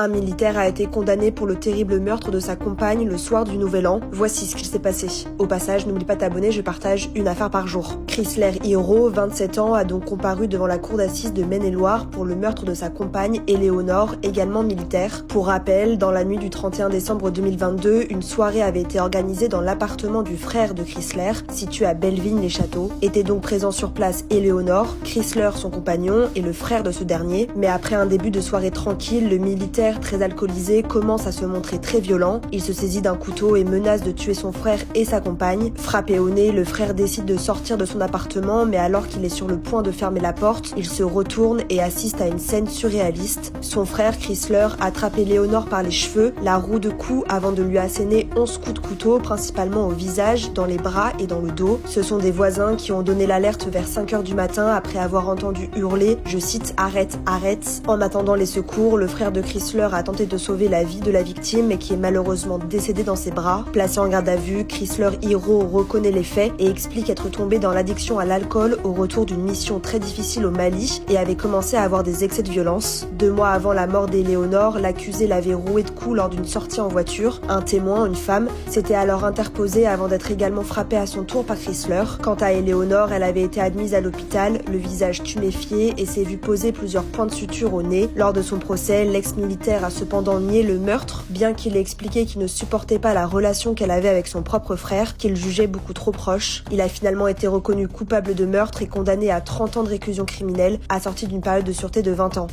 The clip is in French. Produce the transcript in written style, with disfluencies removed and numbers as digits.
Un militaire a été condamné pour le terrible meurtre de sa compagne le soir du Nouvel An. Voici ce qu'il s'est passé. Au passage, n'oublie pas de t'abonner, je partage une affaire par jour. Chrysler Hiro, 27 ans, a donc comparu devant la cour d'assises de Maine-et-Loire pour le meurtre de sa compagne Éléonore, également militaire. Pour rappel, dans la nuit du 31 décembre 2022, une soirée avait été organisée dans l'appartement du frère de Chrysler, situé à Bellevigne-les-Châteaux. Étaient donc présents sur place Éléonore, Chrysler son compagnon et le frère de ce dernier. Mais après un début de soirée tranquille, le militaire très alcoolisé commence à se montrer très violent. Il se saisit d'un couteau et menace de tuer son frère et sa compagne. Frappé au nez, le frère décide de sortir de son appartement, mais alors qu'il est sur le point de fermer la porte, il se retourne et assiste à une scène surréaliste. Son frère Chrysler attrape Éléonore par les cheveux, la roue de cou avant de lui asséner 11 coups de couteau, principalement au visage, dans les bras et dans le dos. Ce sont des voisins qui ont donné l'alerte vers 5h du matin après avoir entendu hurler, je cite, « Arrête, arrête ». En attendant les secours, le frère de Chrysler a tenté de sauver la vie de la victime mais qui est malheureusement décédée dans ses bras. Placé en garde à vue, Chrysler Hiro reconnaît les faits et explique être tombé dans l'addiction à l'alcool au retour d'une mission très difficile au Mali et avait commencé à avoir des excès de violence. 2 mois avant la mort d'Éléonore, l'accusé l'avait roué de coups lors d'une sortie en voiture. Un témoin, une femme, s'était alors interposé avant d'être également frappé à son tour par Chrysler. Quant à Éléonore, elle avait été admise à l'hôpital, le visage tuméfié et s'est vu poser plusieurs points de suture au nez. Lors de son procès, l'ex-militaire a cependant nié le meurtre, bien qu'il ait expliqué qu'il ne supportait pas la relation qu'elle avait avec son propre frère, qu'il jugeait beaucoup trop proche. Il a finalement été reconnu coupable de meurtre et condamné à 30 ans de réclusion criminelle, assorti d'une période de sûreté de 20 ans.